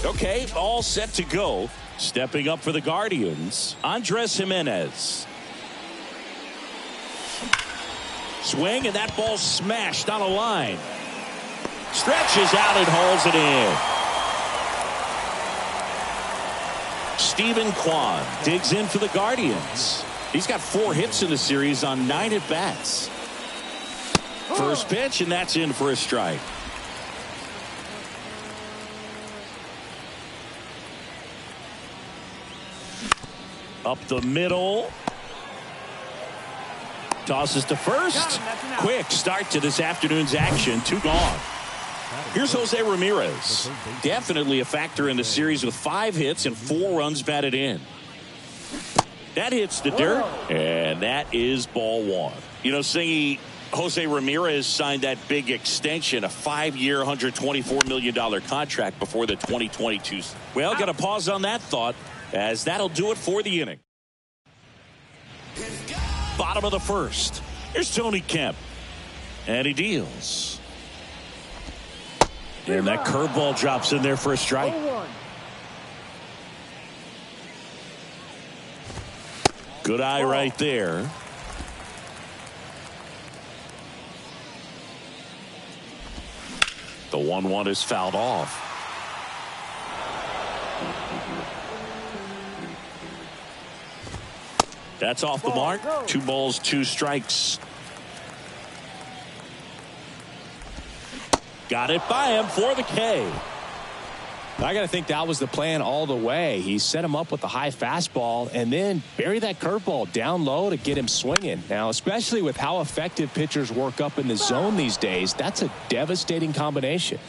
Okay, all set to go. Stepping up for the Guardians, Andres Jimenez. Swing, and that ball smashed on a line. Stretches out and hauls it in. Stephen Kwan digs in for the Guardians. He's got 4 hits in the series on 9 at-bats. First pitch, and that's in for a strike. Up the middle. Tosses to first. Quick start to this afternoon's action. 2 gone. Here's Jose Ramirez. Definitely a factor in the series with 5 hits and 4 runs batted in. That hits the dirt, and that is ball 1. You know, Singy, Jose Ramirez signed that big extension, a 5-year, $124 million contract before the 2022. Well, got to pause on that thought, as that'll do it for the inning. Bottom of the first. Here's Tony Kemp. And he deals. And that curveball drops in there for a strike. Good eye right there. The 1-1 is fouled off. That's off the mark. 2 balls, 2 strikes. Got it by him for the K. I got to think that was the plan all the way. He set him up with the high fastball and then bury that curveball down low to get him swinging. Now, especially with how effective pitchers work up in the zone these days, that's a devastating combination.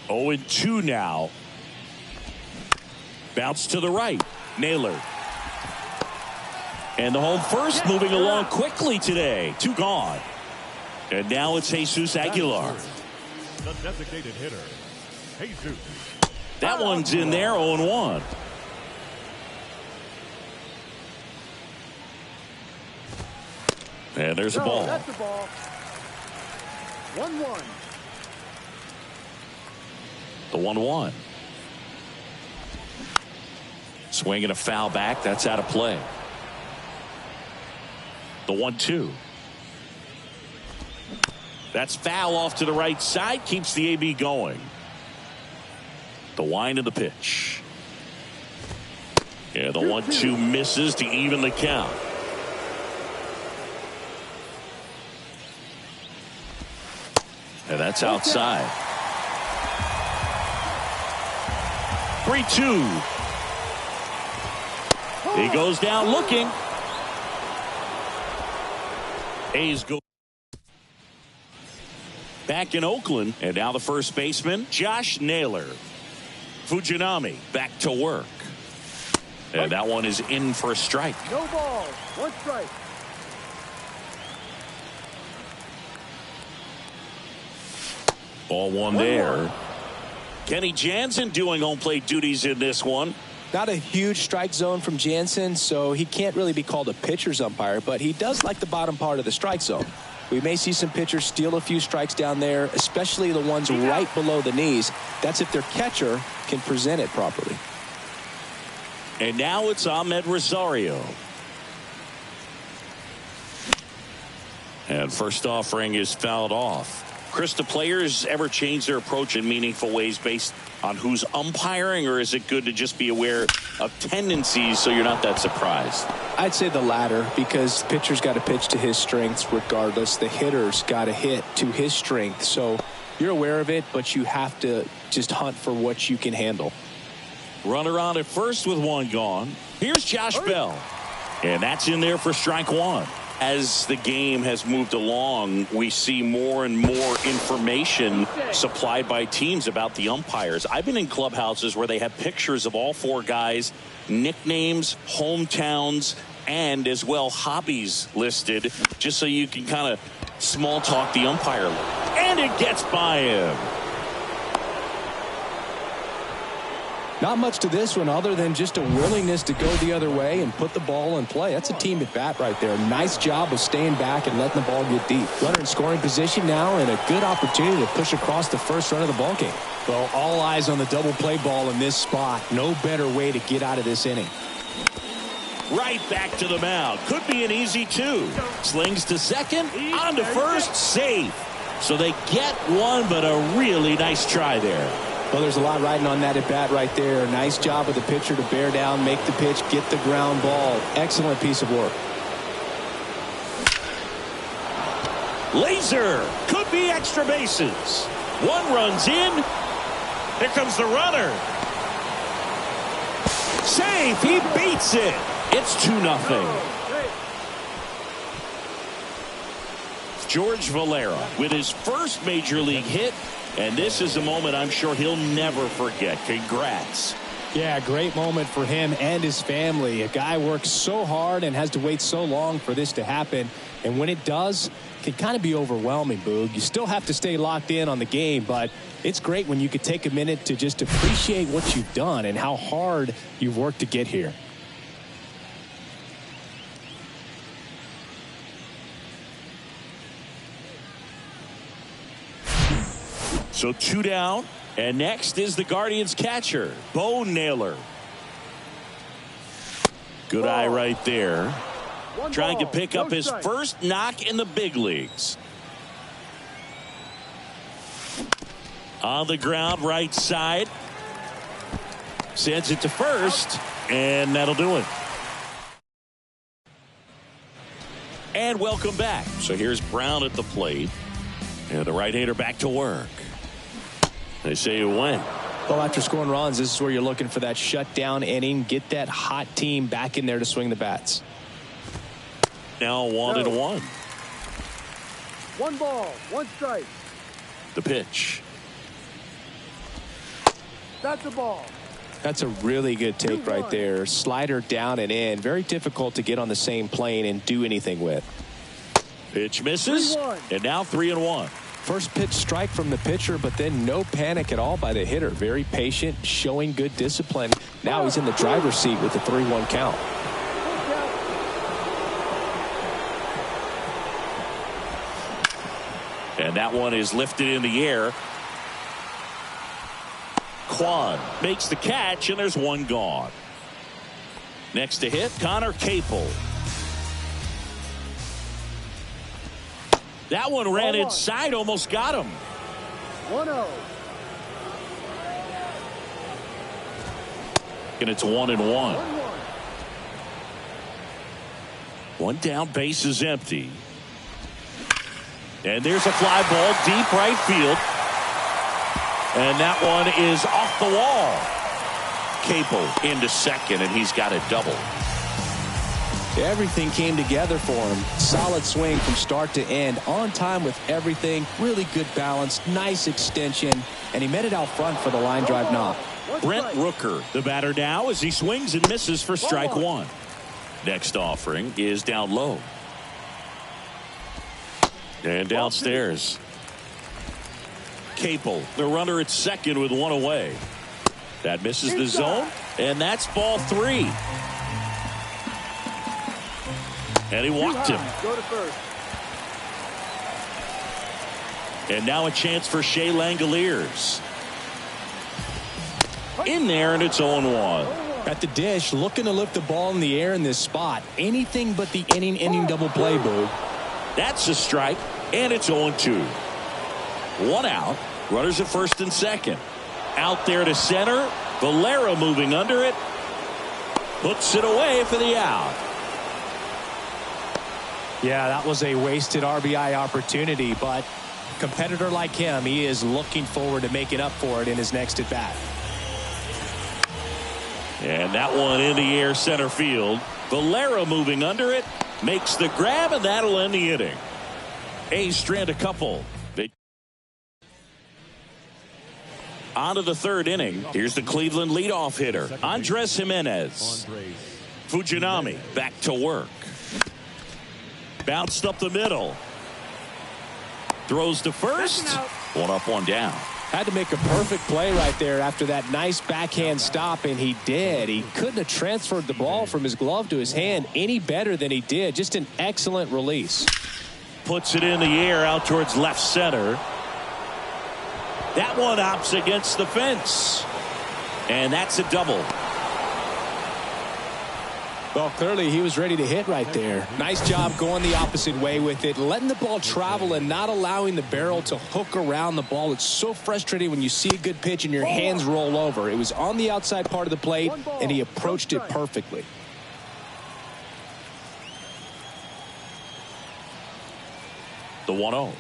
Oh, 2 now. Bounce to the right. Naylor. And the home first moving along quickly today. 2 gone. And now it's Jesus Aguilar. The designated hitter, Jesus. That one's in there, 0-1. And there's a ball. That's the ball. 1-1. The 1-1. Swinging a foul back. That's out of play. The 1-2. That's foul off to the right side. Keeps the AB going. The wind of the pitch. Yeah, the 1-2 misses to even the count. And that's outside. 3-2. He goes down looking. A's go back in Oakland, and now the first baseman, Josh Naylor. Fujinami back to work. And that one is in for a strike. No ball. 1 strike. Ball 1 there. Kenny Jansen doing home plate duties in this one. Not a huge strike zone from Jansen, so he can't really be called a pitcher's umpire, but he does like the bottom part of the strike zone. We may see some pitchers steal a few strikes down there, especially the ones right below the knees. That's if their catcher can present it properly. And now it's Ahmed Rosario. And first offering is fouled off. Chris, do players ever change their approach in meaningful ways based on who's umpiring, or is it good to just be aware of tendencies so you're not that surprised? I'd say the latter, because pitcher's got to pitch to his strengths regardless. The hitter's got to hit to his strength. So you're aware of it, but you have to just hunt for what you can handle. Runner on at first with 1 gone. Here's Josh Bell. And that's in there for strike 1. As the game has moved along, we see more and more information supplied by teams about the umpires. I've been in clubhouses where they have pictures of all 4 guys, nicknames, hometowns, and as well hobbies listed, just so you can kind of small talk the umpire. And it gets by him. Not much to this one other than just a willingness to go the other way and put the ball in play. That's a team at bat right there. Nice job of staying back and letting the ball get deep. Runner in scoring position now and a good opportunity to push across the first run of the ball game. Well, all eyes on the double play ball in this spot. No better way to get out of this inning. Right back to the mound. Could be an easy two. Slings to second, on to first, safe. So they get one, but a really nice try there. Well, there's a lot riding on that at bat right there. Nice job of the pitcher to bear down, make the pitch, get the ground ball. Excellent piece of work. Laser. Could be extra bases. One runs in. Here comes the runner. Safe. He beats it. It's 2-0. George Valera with his first major league hit. And this is a moment I'm sure he'll never forget. Congrats. Yeah, great moment for him and his family. A guy works so hard and has to wait so long for this to happen. And when it does, it can kind of be overwhelming, Boog. You still have to stay locked in on the game, but it's great when you could take a minute to just appreciate what you've done and how hard you've worked to get here. So 2 down, and next is the Guardians catcher, Bo Naylor. Good eye right there. Trying to pick up his first knock in the big leagues. On the ground, right side. Sends it to first, and that'll do it. And welcome back. So here's Brown at the plate. And the right-hander back to work. They say you win. Well, after scoring runs, this is where you're looking for that shutdown inning. Get that hot team back in there to swing the bats. Now 1-1. 1 ball, 1 strike. The pitch. That's a ball. That's a really good take right there. Slider down and in. Very difficult to get on the same plane and do anything with. Pitch misses. 3-1. And now 3-1. First pitch strike from the pitcher, but then no panic at all by the hitter. Very patient, showing good discipline. Now he's in the driver's seat with the 3-1 count. And that one is lifted in the air. Quan makes the catch, and there's one gone. Next to hit, Connor Capel. That one ran inside, almost got him. 1-0. And it's 1-1. 1 down, base is empty. And there's a fly ball deep right field. And that one is off the wall. Capel into second, and he's got a double. Everything came together for him. Solid swing from start to end. On time with everything. Really good balance. Nice extension. And he met it out front for the line drive knock. Brent Rooker, the batter now, as he swings and misses for strike 1. Next offering is down low. And downstairs. Capel, the runner at second with 1 away. That misses the zone, and that's ball 3. And he walked him. Go to first. And now a chance for Shea Langoliers. In there, and it's 0-1. At the dish, looking to lift the ball in the air in this spot. Anything but the inning double play, Boo. That's a strike, and it's 0-2. 1 out. Runners at first and second. Out there to center. Valera moving under it. Puts it away for the out. Yeah, that was a wasted RBI opportunity, but a competitor like him, he is looking forward to making up for it in his next at bat. And that one in the air center field. Valera moving under it. Makes the grab, and that'll end the inning. A's strand a couple. On to the third inning. Here's the Cleveland leadoff hitter, Andres Jimenez. Fujinami back to work. Bounced up the middle. Throws to first. 1 up, 1 down. Had to make a perfect play right there after that nice backhand stop, and he did. He couldn't have transferred the ball from his glove to his hand any better than he did. Just an excellent release. Puts it in the air out towards left center. That one opts against the fence. And that's a double. Well, clearly he was ready to hit right there. Nice job going the opposite way with it, letting the ball travel and not allowing the barrel to hook around the ball. It's so frustrating when you see a good pitch and your hands roll over. It was on the outside part of the plate, and he approached it perfectly. The 1-0.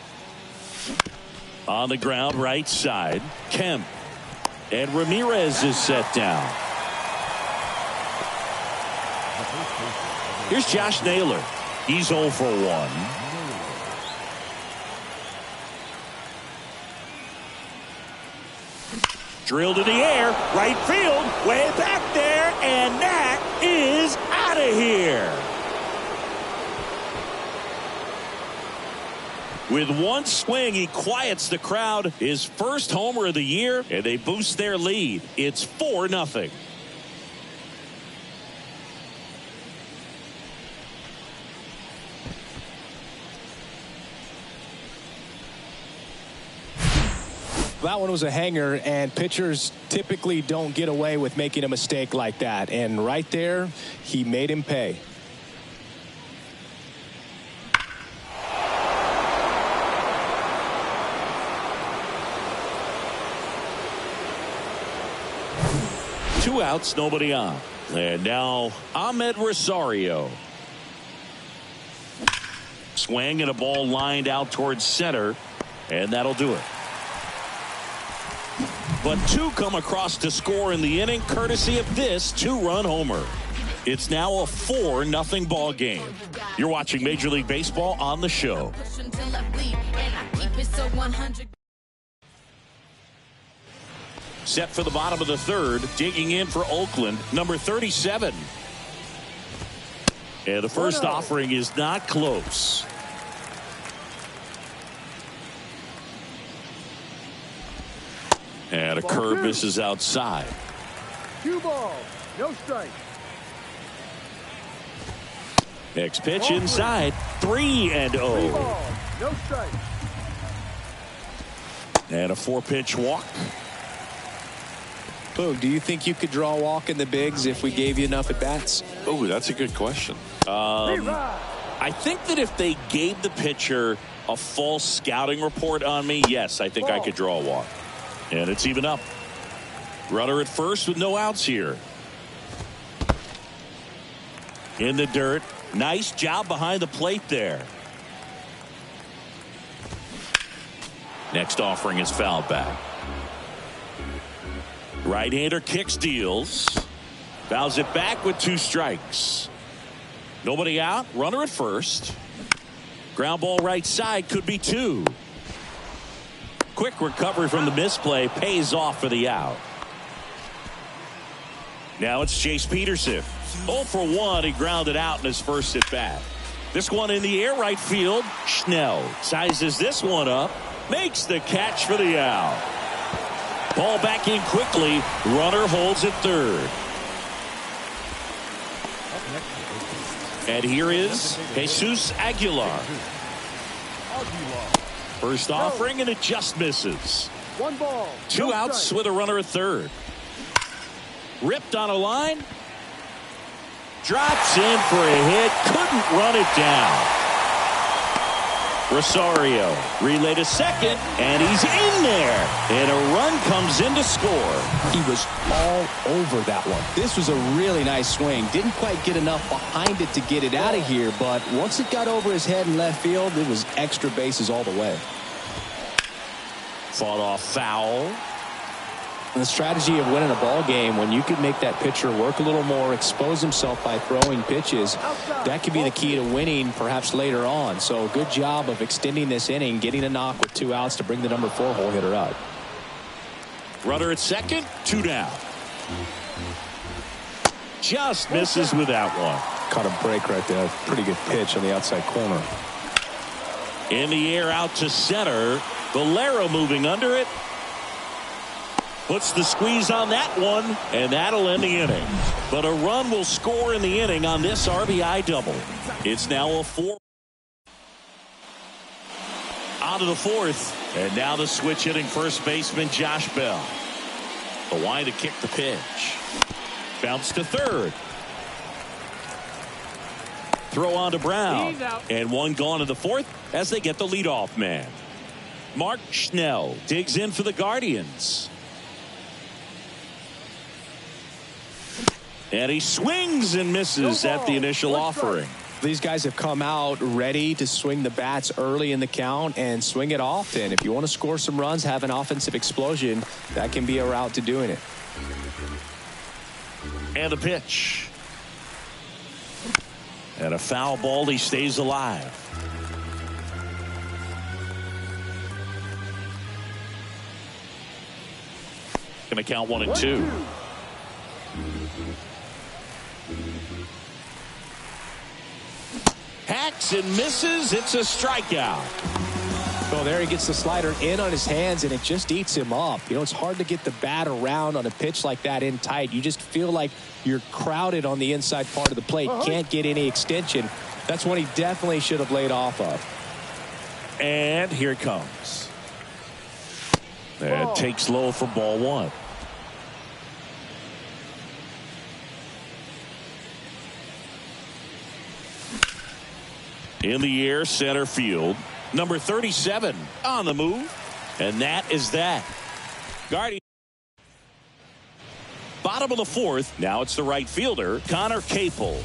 On the ground, right side, Kemp. And Ramirez is set down. Here's Josh Naylor. He's 0 for 1. Drilled in the air, right field, way back there, and that is out of here. With one swing, he quiets the crowd. His first homer of the year, and they boost their lead. It's 4-0. That one was a hanger, and pitchers typically don't get away with making a mistake like that. And right there, he made him pay. Two outs, nobody on. And now Ahmed Rosario. Swing and a ball lined out towards center, and that'll do it. But two come across to score in the inning, courtesy of this two-run homer. It's now a 4-0 ball game. You're watching Major League Baseball on the show. Set for the bottom of the third, digging in for Oakland, number 37. And the first offering is not close. And a curve misses outside. 2 balls, no strike. Next pitch inside, 3-0. 3 balls, no strike. And a 4-pitch walk. Boog, do you think you could draw a walk in the bigs if we gave you enough at bats? Oh, that's a good question. I think that if they gave the pitcher a false scouting report on me, yes, I think I could draw a walk. And it's even up. Runner at first with no outs here. In the dirt. Nice job behind the plate there. Next offering is fouled back. Right-hander kicks, deals. Fouls it back with 2 strikes. Nobody out. Runner at first. Ground ball right side, could be 2. Quick recovery from the misplay, pays off for the out. Now it's Chase Peterson. 0 for 1. He grounded out in his first at bat. This one in the air, right field. Schnell sizes this one up, makes the catch for the out. Ball back in quickly. Runner holds at third. And here is Jesus Aguilar. First offering, and it just misses. 1 ball. 2 outs with a runner at third. Ripped on a line. Drops in for a hit. Couldn't run it down. Rosario relay to second, and he's in there. And a run comes in to score. He was all over that one. This was a really nice swing. Didn't quite get enough behind it to get it out of here, but once it got over his head in left field, it was extra bases all the way. Fought off foul. And the strategy of winning a ball game, when you can make that pitcher work a little more, expose himself by throwing pitches, that could be the key to winning perhaps later on. So good job of extending this inning, getting a knock with 2 outs to bring the number 4 hole hitter out. Runner at second, 2 down. Just misses with that one. Caught a break right there. Pretty good pitch on the outside corner. In the air out to center. Valero moving under it. Puts the squeeze on that one, and that'll end the inning. But a run will score in the inning on this RBI double. It's now a 4. On to the 4th, and now the switch hitting first baseman Josh Bell. The line to kick the pitch. Bounce to 3rd. Throw on to Brown. And one gone in the 4th as they get the leadoff man. Mark Schnell digs in for the Guardians. And he swings and misses at the initial offering. These guys have come out ready to swing the bats early in the count and swing it often. If you want to score some runs, have an offensive explosion, that can be a route to doing it. And a pitch. And a foul ball. He stays alive. Going to count 1 and 2. Hacks and misses. It's a strikeout. Well, there he gets the slider in on his hands, and it just eats him up. You know, it's hard to get the bat around on a pitch like that in tight. You just feel like you're crowded on the inside part of the plate. Can't get any extension. That's one he definitely should have laid off of. And here it comes. And takes low for ball 1. In the air, center field. Number 37 on the move. And that is that. Guardian. Bottom of the 4th. Now it's the right fielder, Connor Capel.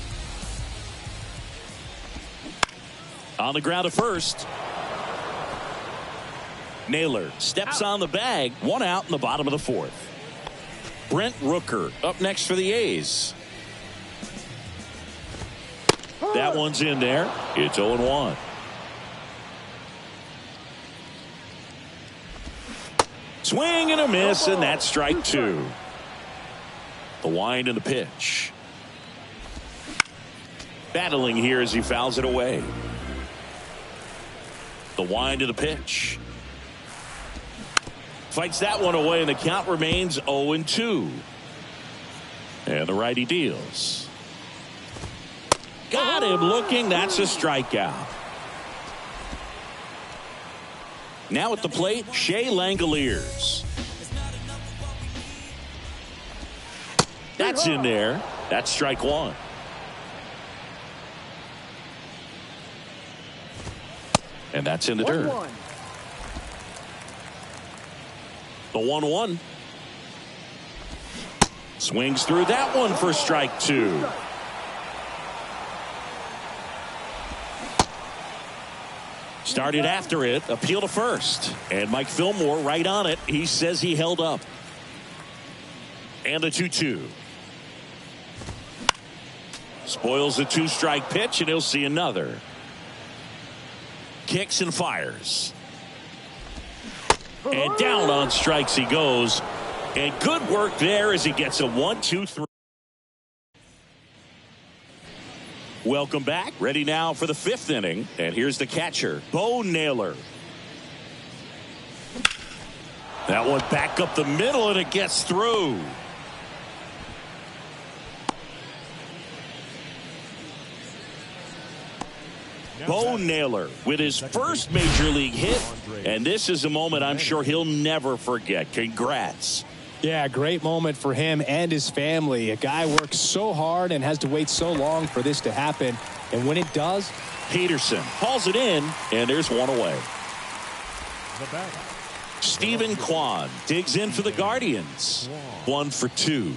On the ground to first. Naylor steps on the bag. 1 out in the bottom of the 4th. Brent Rooker up next for the A's. That one's in there. It's 0-1. Swing and a miss, and that's strike 2. The wind and the pitch. Battling here as he fouls it away. The wind and the pitch. Fights that one away, and the count remains 0-2. And the righty deals. Got him looking. That's a strikeout. Now at the plate, Shea Langoliers. That's in there. That's strike 1. And that's in the dirt. The 1-1. Swings through that one for strike 2. Started after it, appeal to first. And Mike Fillmore right on it. He says he held up. And a 2-2. Spoils the 2-strike pitch, and he'll see another. Kicks and fires. And down on strikes he goes. And good work there as he gets a 1-2-3. Welcome back. Ready now for the 5th inning. And here's the catcher, Bo Naylor. That one back up the middle, and it gets through. Bo Naylor with his first major league hit. And this is a moment I'm sure he'll never forget. Congrats. Yeah, great moment for him and his family. A guy works so hard and has to wait so long for this to happen. And when it does, Peterson hauls it in, and there's one away. Stephen Kwan digs in for the Guardians. 1 for 2.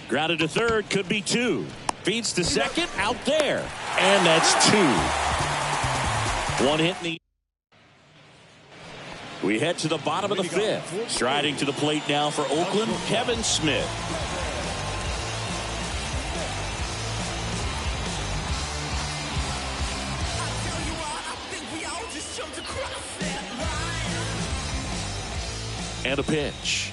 Grounded to 3rd, could be 2. Feeds to 2nd, out there. And that's 2. 1 hit in the. We head to the bottom of the 5th. Striding to the plate now for Oakland, Kevin Smith. And a pitch.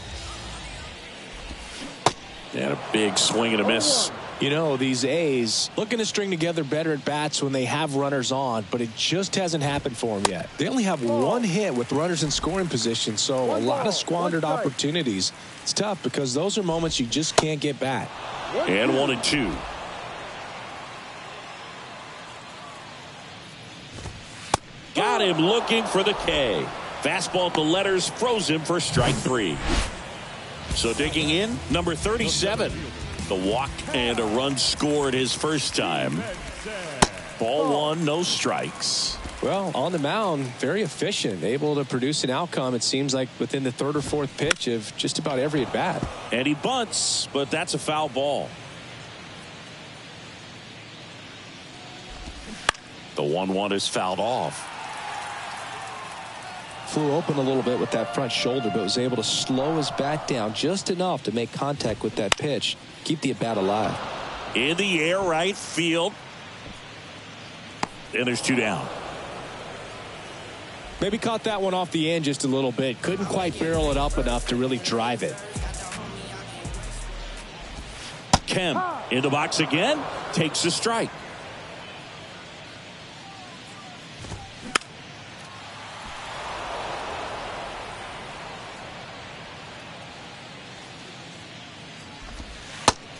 And a big swing and a miss You know, these A's looking to string together better at bats when they have runners on, but it just hasn't happened for them yet. They only have one hit with runners in scoring position, so a lot of squandered opportunities. It's tough because those are moments you just can't get back. And 1-2. Got him looking for the K. Fastball at the letters, froze him for strike 3. So digging in, number 37. The walk and a run scored his first time. Ball 1, no strikes. Well, on the mound, very efficient, able to produce an outcome, it seems like, within the third or fourth pitch of just about every at bat. And he bunts, but that's a foul ball. The 1-1 is fouled off. Flew open a little bit with that front shoulder, but was able to slow his bat down just enough to make contact with that pitch. Keep the at bat alive. In the air, right field. And there's 2 down. Maybe caught that one off the end just a little bit. Couldn't quite barrel it up enough to really drive it. Kemp in the box again. Takes a strike.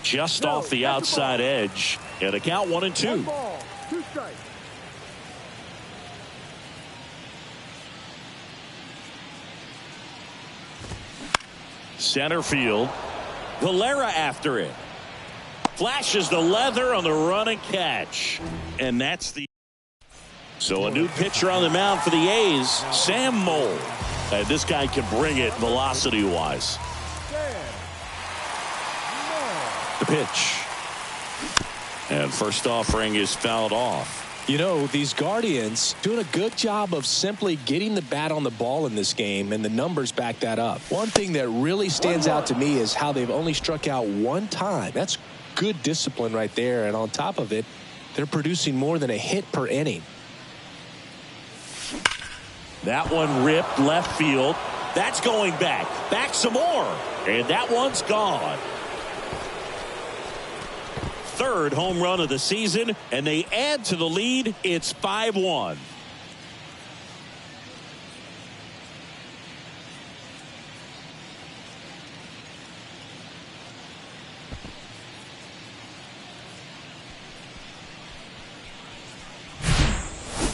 Just off the outside edge. And a count 1-2. 2 strikes. Center field. Valera after it. Flashes the leather on the run and catch. And that's the. So a new pitcher on the mound for the A's, Sam Moll. And this guy can bring it velocity-wise. The pitch. And first offering is fouled off. You know, these Guardians doing a good job of simply getting the bat on the ball in this game, and the numbers back that up. One thing that really stands out to me is how they've only struck out 1 time. That's good discipline right there, and on top of it, they're producing more than a hit per inning. That one ripped left field. That's going back. Back some more. And that one's gone. Third home run of the season, and they add to the lead. It's 5-1.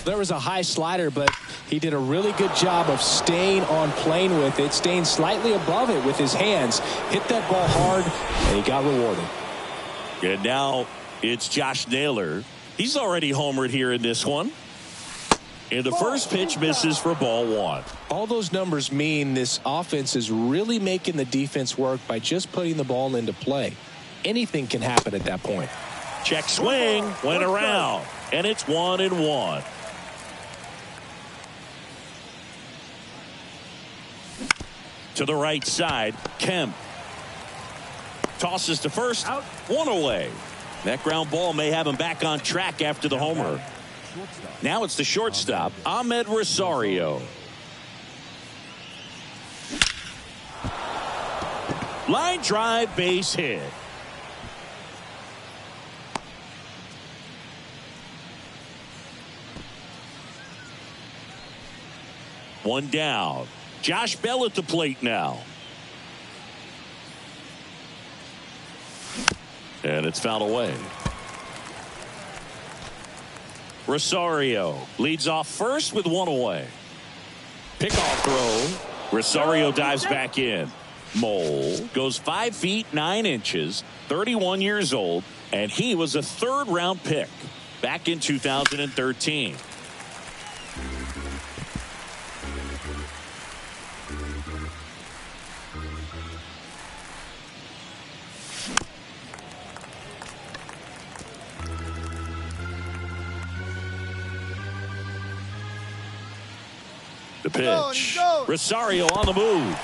There was a high slider, but he did a really good job of staying on plane with it, staying slightly above it with his hands. Hit that ball hard, and he got rewarded. And now it's Josh Naylor. He's already homered here in this one. And the first pitch misses for ball 1. All those numbers mean this offense is really making the defense work by just putting the ball into play. Anything can happen at that point. Check swing, went around, and it's 1-1. To the right side, Kemp. Tosses to first, 1 away. That ground ball may have him back on track after the homer. Now it's the shortstop, Ahmed Rosario. Line drive, base hit. One down. Josh Bell at the plate now. And it's fouled away. Rosario leads off first with 1 away. Pickoff throw. Rosario dives back in. Moll goes 5 feet 9 inches, 31 years old, and he was a 3rd-round pick back in 2013. The pitch. Rosario on the move.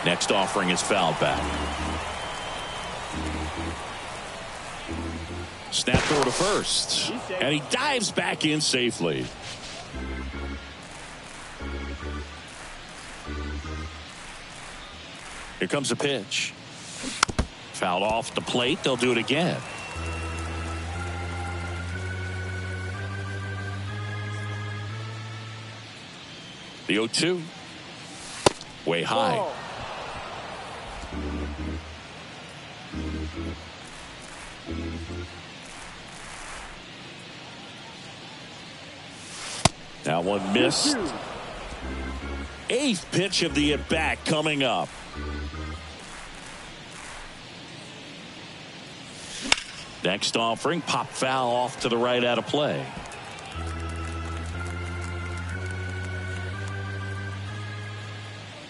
Next offering is fouled back. Snap throw to first. And he dives back in safely. Here comes a pitch. Fouled off the plate. They'll do it again. The 0-2. Way high. Ball. That one missed. 8th pitch of the at-bat coming up. Next offering, pop foul off to the right out of play.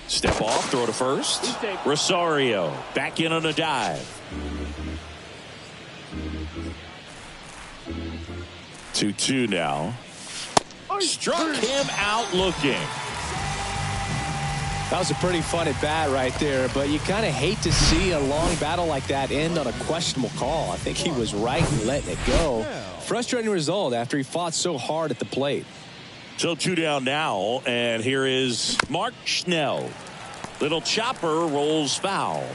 Step off, throw to first. Rosario back in on a dive. 2-2 now. Struck him out looking. That was a pretty fun at bat right there, but you kind of hate to see a long battle like that end on a questionable call. I think he was right in letting it go. Frustrating result after he fought so hard at the plate. So 2 down now, and here is Mark Schnell. Little chopper rolls foul.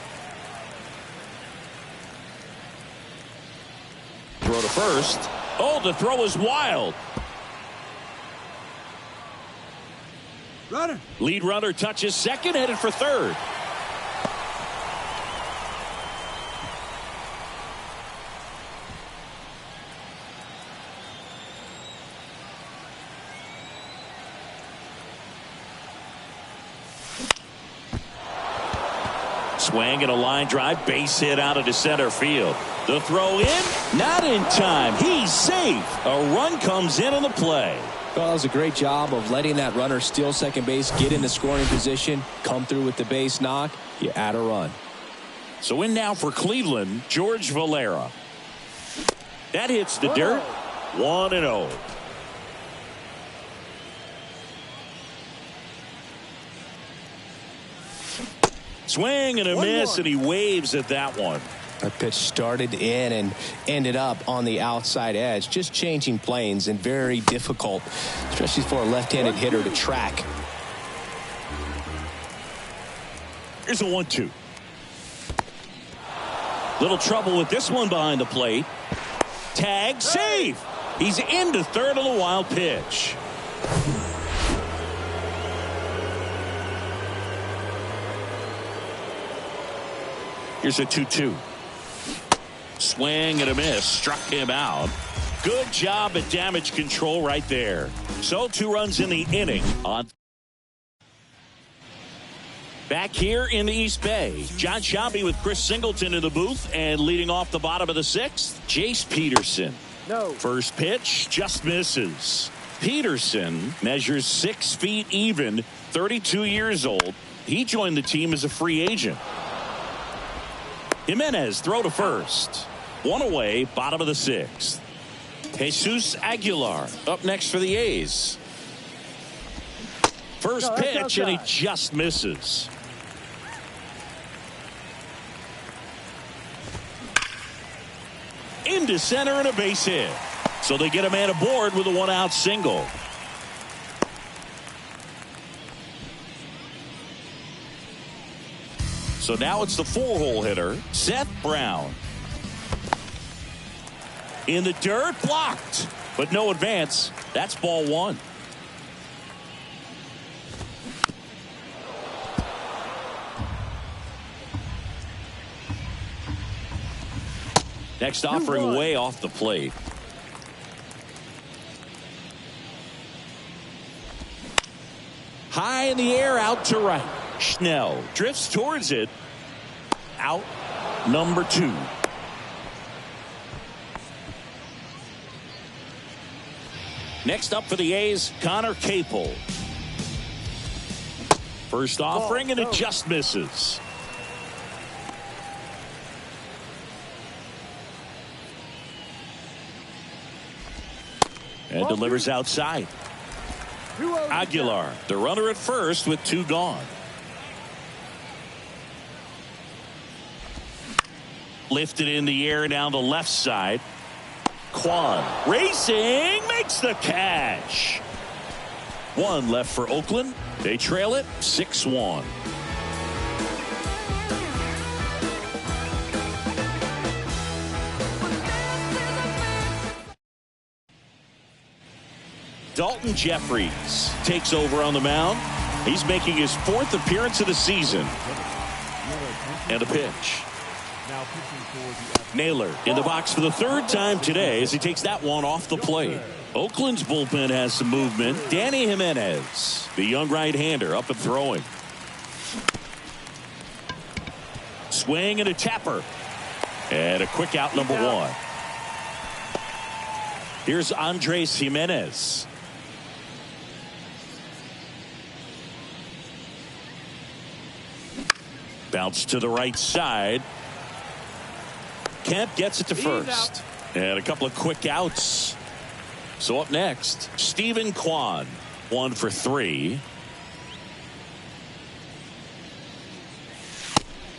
Throw to first. Oh, the throw is wild. Runner. Lead runner touches second, headed for third. Swing and a line drive, base hit out into center field. The throw in, not in time. He's safe. A run comes in on the play. Well, it was a great job of letting that runner steal second base, get in the scoring position, come through with the base knock. You add a run. So in now for Cleveland, George Valera. That hits the dirt. 1-0. Swing and a miss, and he waves at that one. That pitch started in and ended up on the outside edge, just changing planes and very difficult, especially for a left-handed hitter to track. Here's a 1-2. Little trouble with this one behind the plate. Tag, safe. He's into third on the wild pitch. Here's a 2-2. Swing and a miss. Struck him out. Good job at damage control right there. So 2 runs in the inning. On back here in the East Bay, John Sciambi with Chris Singleton in the booth, and leading off the bottom of the 6th, Jace Peterson. No. First pitch just misses. Peterson measures 6 feet even, 32 years old. He joined the team as a free agent. Jimenez throw to first. 1 away, bottom of the 6th. Jesus Aguilar up next for the A's. First pitch, and he just misses. Into center and a base hit. So they get a man aboard with a 1-out single. So now it's the 4-hole hitter, Seth Brown. In the dirt, blocked, but no advance. That's ball 1. Next offering way off the plate. High in the air, out to right. Schnell drifts towards it. Out number 2. Next up for the A's, Connor Capel. First offering, and it just misses. And delivers outside. Aguilar, the runner at first with 2 gone. Lifted in the air down the left side. Kwan racing, makes the catch. 1 left for Oakland. They trail it 6-1. Dalton Jeffries takes over on the mound. He's making his 4th appearance of the season. And a pitch. Naylor in the box for the 3rd time today as he takes that one off the plate. Oakland's bullpen has some movement. Danny Jimenez, the young right-hander, up and throwing. Swing and a tapper. And a quick out, number 1. Here's Andres Jimenez. Bounce to the right side. Kemp gets it to first. And a couple of quick outs. So up next, Stephen Kwan, 1 for 3.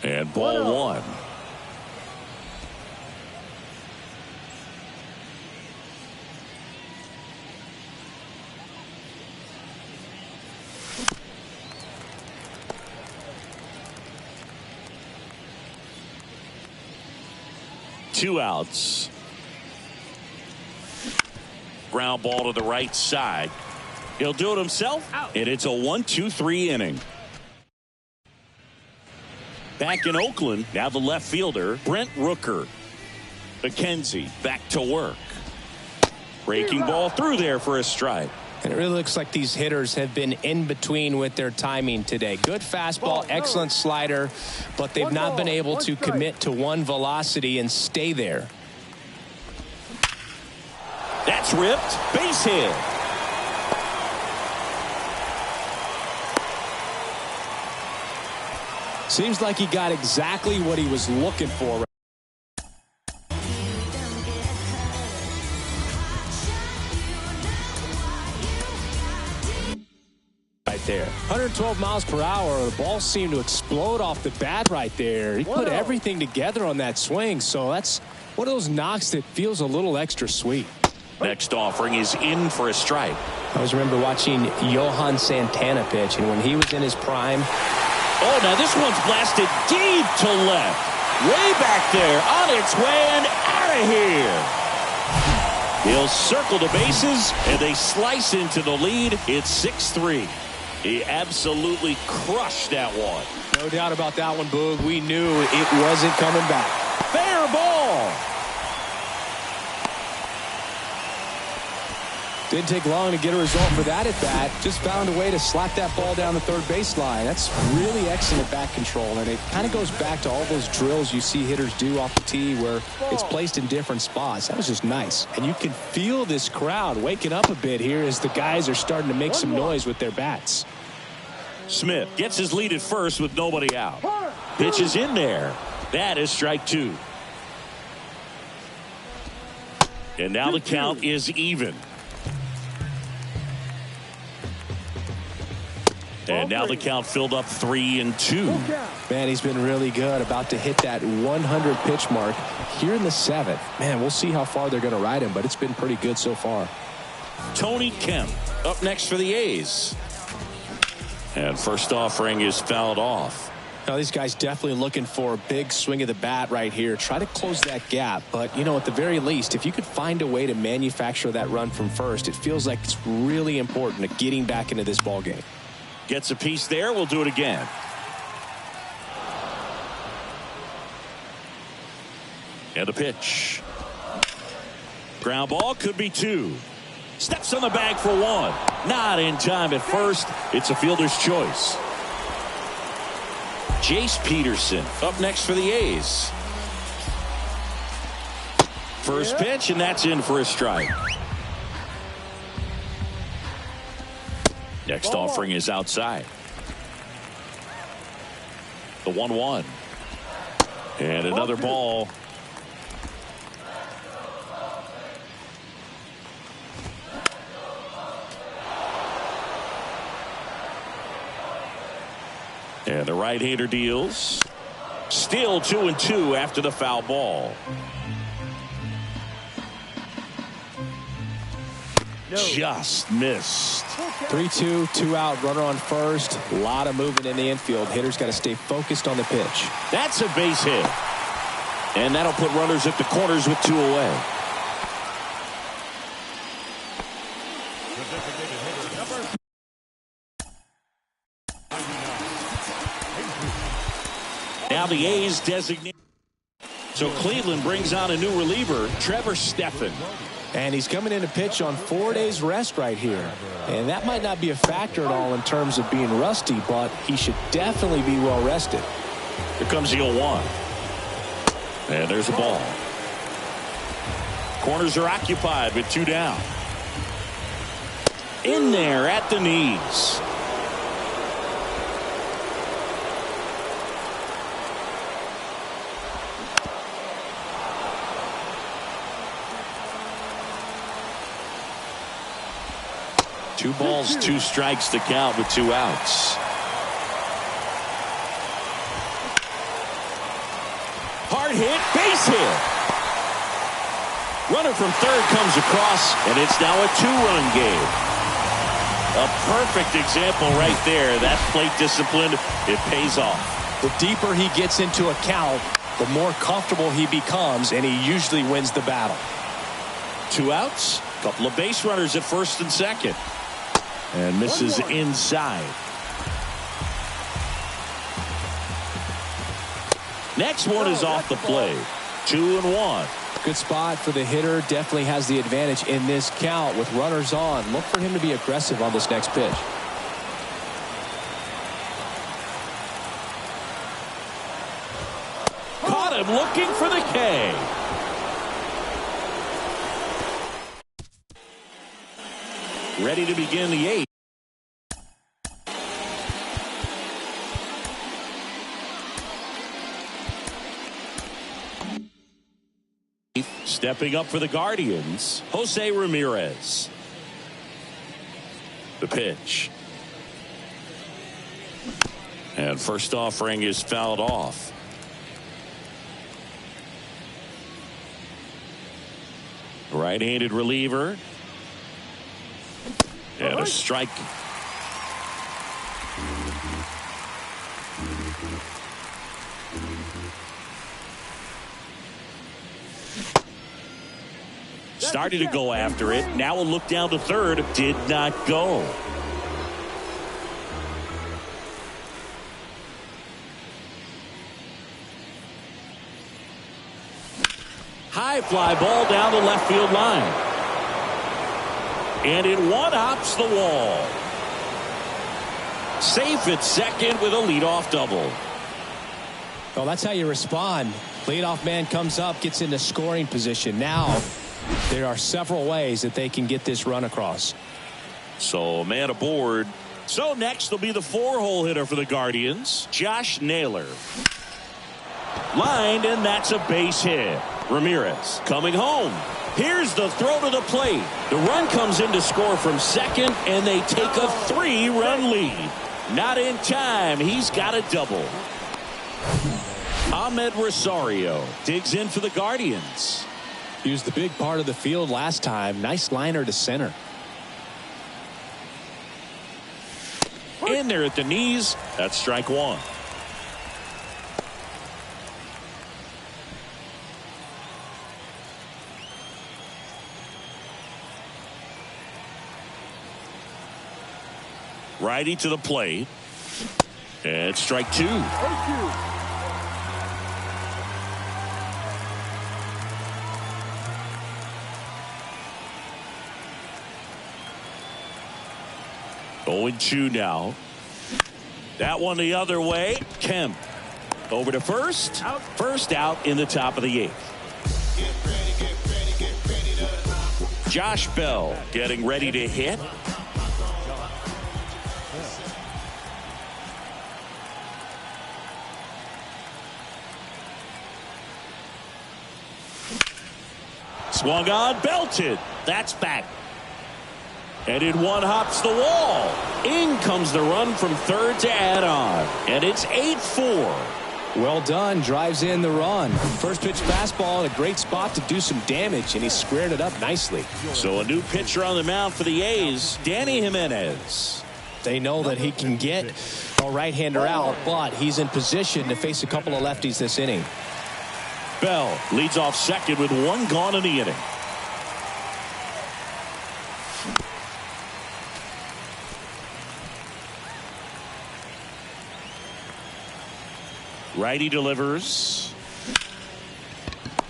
And ball 1. Two outs. Ground ball to the right side. He'll do it himself, and it's a 1-2-3 inning. Back in Oakland, now the left fielder, Brent Rooker. McKenzie back to work. Breaking ball through there for a strike. And it really looks like these hitters have been in between with their timing today. Good fastball, excellent slider, but they've not been able to commit to one velocity and stay there. That's ripped. Base hit. Seems like he got exactly what he was looking for. Right there. 112 miles per hour. The ball seemed to explode off the bat right there. He put everything together on that swing. So that's one of those knocks that feels a little extra sweet. Next offering is in for a strike. I always remember watching Johan Santana pitch, and when he was in his prime. Oh, now this one's blasted deep to left. Way back there, on its way and out of here. He'll circle the bases, and they slice into the lead. It's 6-3. He absolutely crushed that one. No doubt about that one, Boog. We knew it wasn't coming back. Fair ball. Didn't take long to get a result for that at bat. Just found a way to slap that ball down the third baseline. That's really excellent bat control, and it kind of goes back to all those drills you see hitters do off the tee where it's placed in different spots. That was just nice. And you can feel this crowd waking up a bit here as the guys are starting to make some noise with their bats. Smith gets his lead at first with nobody out. Pitch is in there. That is strike 2. And now the count is even. And now the count filled up 3-2. Man, he's been really good. About to hit that 100 pitch mark here in the 7th. Man, we'll see how far they're going to ride him, but it's been pretty good so far. Tony Kemp up next for the A's. And first offering is fouled off. Now, these guys definitely looking for a big swing of the bat right here. Try to close that gap. But, you know, at the very least, if you could find a way to manufacture that run from first, it feels like it's really important to getting back into this ball game. Gets a piece there. We'll do it again. And a pitch. Ground ball could be 2. Steps on the bag for 1. Not in time at first. It's a fielder's choice. Jace Peterson up next for the A's. First pitch, and that's in for a strike. Next offering is outside. The 1-1. And another ball. And the right-hander deals. Still 2-2 after the foul ball. Just missed. 3-2, 2 out, runner on first. A lot of movement in the infield. Hitters got to stay focused on the pitch. That's a base hit. And that'll put runners at the corners with 2 away. The designated hitter, number 99. Now the A's designate. So Cleveland brings on a new reliever, Trevor Stephan. And he's coming in to pitch on 4 days rest right here. And that might not be a factor at all in terms of being rusty, but he should definitely be well rested. Here comes the 0-1. And there's a ball. Corners are occupied with 2 down. In there at the knees. Two balls, 2 strikes to count with 2 outs. Hard hit, base hit. Runner from third comes across, and it's now a 2-run game. A perfect example right there. That plate discipline, it pays off. The deeper he gets into a count, the more comfortable he becomes, and he usually wins the battle. 2 outs, a couple of base runners at first and second. And misses inside. Next one is off the plate. 2-1. Good spot for the hitter. Definitely has the advantage in this count with runners on. Look for him to be aggressive on this next pitch. Caught him looking for the K. Ready to begin the 8th. Stepping up for the Guardians, Jose Ramirez. The pitch. And first offering is fouled off. Right-handed reliever. And a strike. Started to go after it. Now a look down to third. Did not go. High fly ball down the left field line. And it one-hops the wall. Safe at second with a leadoff double. Well, that's how you respond. Leadoff man comes up, gets into scoring position. Now there are several ways that they can get this run across. So a man aboard. So next will be the 4-hole hitter for the Guardians, Josh Naylor. Lined, and that's a base hit. Ramirez coming home. Here's the throw to the plate. The run comes in to score from second, and they take a 3-run lead. Not in time. He's got a double. Ahmed Rosario digs in for the Guardians. He was the big part of the field last time. Nice liner to center. In there at the knees. That's strike 1. Righty to the plate. And strike 2. Going 2 now. That one the other way. Kemp over to first. Out. First out in the top of the 8th. Josh Bell getting ready to hit. Swung on, belted. That's back. And it one-hops the wall. In comes the run from third to add on. And it's 8-4. Well done. Drives in the run. First pitch fastball in a great spot to do some damage, and he squared it up nicely. So a new pitcher on the mound for the A's, Danny Jimenez. They know that he can get a right-hander out, but he's in position to face a couple of lefties this inning. Bell leads off second with 1 gone in the inning. Righty delivers.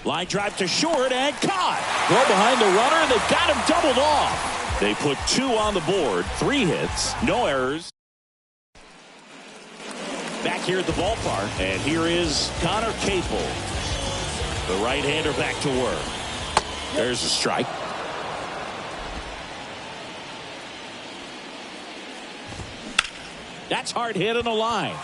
Line drive to short and caught. Throw behind the runner, and they've got him doubled off. They put 2 on the board, 3 hits, no errors. Back here at the ballpark, and here is Connor Capel. The right-hander back to work. There's a strike. That's hard hit on the line.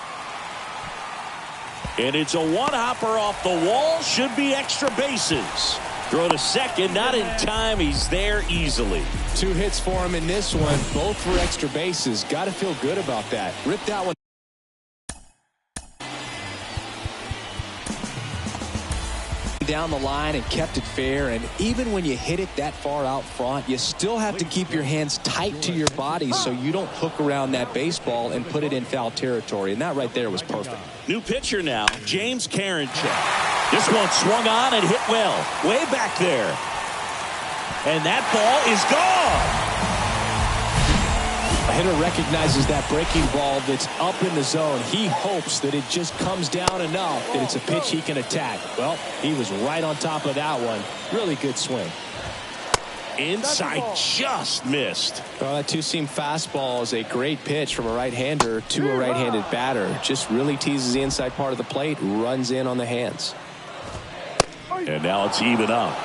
And it's a one-hopper off the wall. Should be extra bases. Throw to second. Not in time. He's there easily. 2 hits for him in this one. Both for extra bases. Got to feel good about that. Ripped that one down the line and kept it fair. And even when you hit it that far out front, you still have to keep your hands tight to your body so you don't hook around that baseball and put it in foul territory. And that right there was perfect. New pitcher now, James Karinchak. This one swung on and hit well. Way back there. And that ball is gone. A hitter recognizes that breaking ball that's up in the zone. He hopes that it just comes down enough that it's a pitch he can attack. Well, he was right on top of that one. Really good swing. Inside, just missed. Well, that 2-seam fastball is a great pitch from a right-hander to a right-handed batter. Just really teases the inside part of the plate, runs in on the hands. And now it's even up.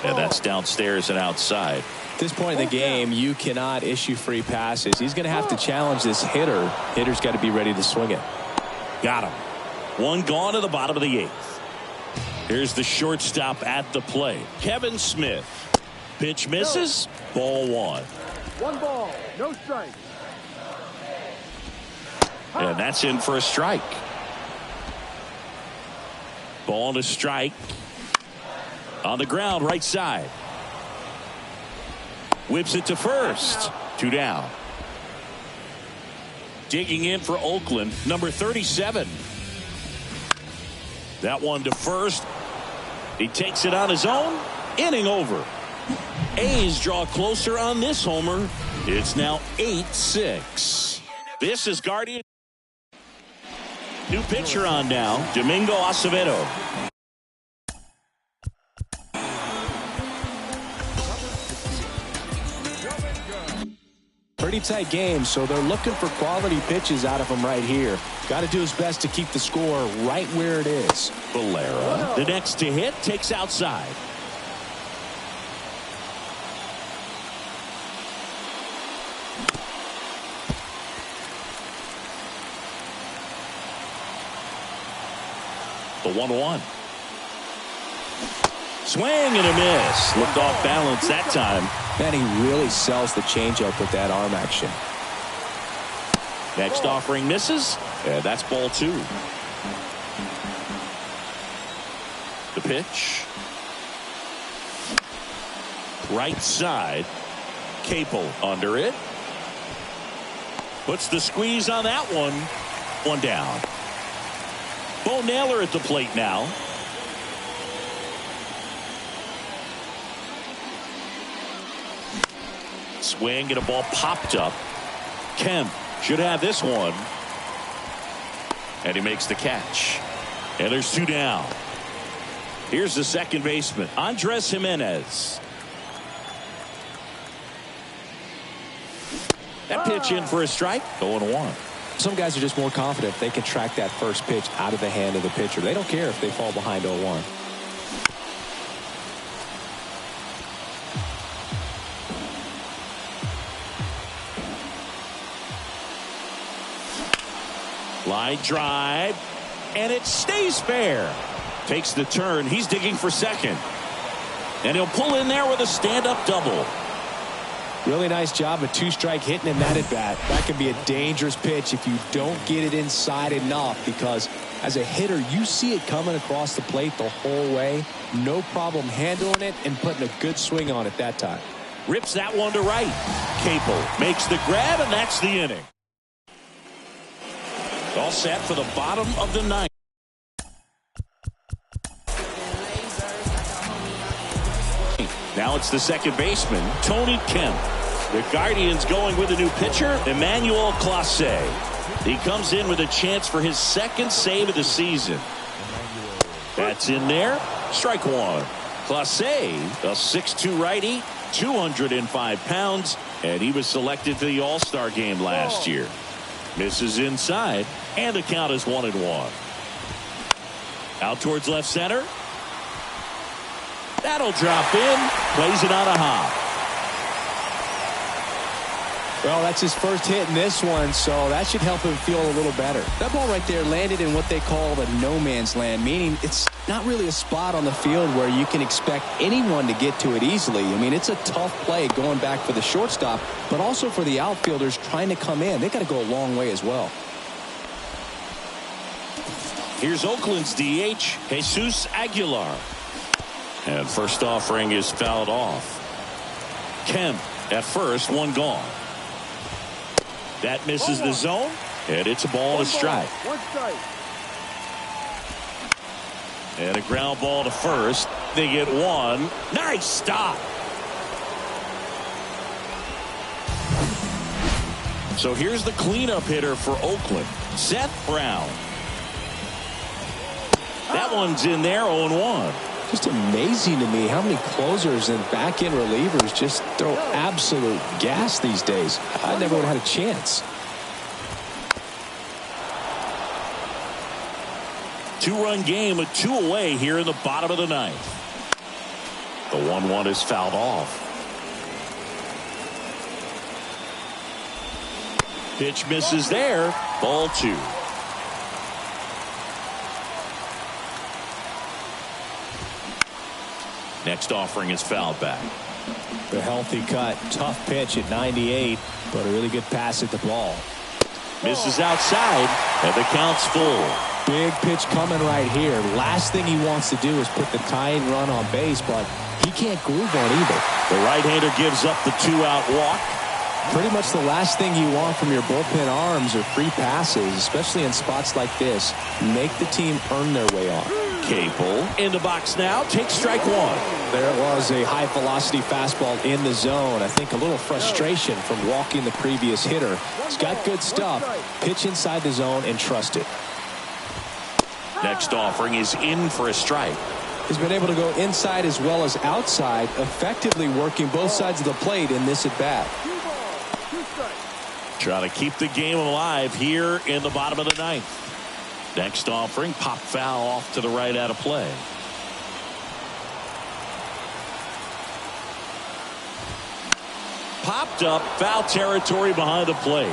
And that's downstairs and outside. At this point in the game, you cannot issue free passes. He's going to have to challenge this hitter. Hitter's got to be ready to swing it. Got him. 1 gone to the bottom of the 8th. Here's the shortstop at the plate, Kevin Smith. Pitch misses. Ball 1. 1 ball, no strike. And that's in for a strike. Ball to strike. On the ground, right side. Whips it to first. 2 down. Digging in for Oakland, number 37. That one to first. He takes it on his own. Inning over. A's draw closer on this homer. It's now 8-6. This is Guardian. New pitcher on now, Domingo Acevedo. Pretty tight game, so they're looking for quality pitches out of him right here. Got to do his best to keep the score right where it is. Valera, the next to hit, takes outside. The 1-1. Swing and a miss. Looked off balance that time. Man, he really sells the changeup with that arm action. Next offering misses. And that's ball 2. The pitch. Right side. Capel under it. Puts the squeeze on that one. 1 down. Bo Naylor at the plate now. Swing and a ball popped up. Kemp should have this one. And he makes the catch. And there's 2 down. Here's the second baseman, Andres Jimenez. That pitch in for a strike. 0-1. Some guys are just more confident they can track that first pitch out of the hand of the pitcher. They don't care if they fall behind 0-1. Line drive, and it stays fair. Takes the turn. He's digging for second. And he'll pull in there with a stand-up double. Really nice job of 2-strike hitting him that at bat. That can be a dangerous pitch if you don't get it inside enough, because as a hitter, you see it coming across the plate the whole way. No problem handling it and putting a good swing on it that time. Rips that one to right. Capel makes the grab, and that's the inning. All set for the bottom of the 9th. Now it's the second baseman, Tony Kemp. The Guardians going with a new pitcher, Emmanuel Clase. He comes in with a chance for his second save of the season. That's in there. Strike one. Clase, a 6'2 righty, 205 pounds, and he was selected for the All-Star game last year. Misses inside, and the count is 1-1. Out towards left center. That'll drop in. Plays it on a hop. Well, that's his first hit in this one, so that should help him feel a little better. That ball right there landed in what they call the no man's land, meaning it's not really a spot on the field where you can expect anyone to get to it easily. I mean, it's a tough play going back for the shortstop, but also for the outfielders trying to come in. They got to go a long way as well. Here's Oakland's DH, Jesus Aguilar. And first offering is fouled off. Kemp at first, one gone. That misses the zone, and it's a ball and a strike. One strike. And a ground ball to first. They get one. Nice stop. So here's the cleanup hitter for Oakland, Seth Brown. That one's in there, 0-1. Just amazing to me how many closers and back-end relievers just throw absolute gas these days. I never would have had a chance. Two-run game with two away here in the bottom of the ninth. The 1-1 is fouled off. Pitch misses there. Ball two. Next offering is fouled back. The healthy cut. Tough pitch at 98, but a really good pass at the ball. Misses outside, and the count's full. Big pitch coming right here. Last thing he wants to do is put the tying run on base, but he can't groove on either. The right-hander gives up the two-out walk. Pretty much the last thing you want from your bullpen arms are free passes, especially in spots like this. Make the team earn their way on. Capel in the box now. Takes strike one. There was a high-velocity fastball in the zone. I think a little frustration from walking the previous hitter. He's got good stuff. Pitch inside the zone and trust it. Next offering is in for a strike. He's been able to go inside as well as outside, effectively working both sides of the plate in this at-bat. Trying to keep the game alive here in the bottom of the ninth. Next offering, pop foul off to the right out of play. Popped up, foul territory behind the plate.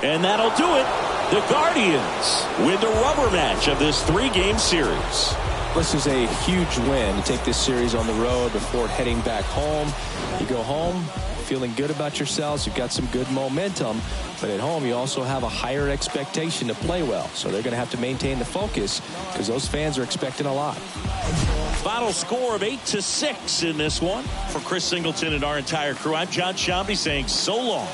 And that'll do it. The Guardians win the rubber match of this three-game series. This is a huge win to take this series on the road before heading back home. You go home feeling good about yourselves. You've got some good momentum, but at home you also have a higher expectation to play well. So they're going to have to maintain the focus because those fans are expecting a lot. Final score of 8-6 in this one. For Chris Singleton and our entire crew, I'm John Shambi saying so long.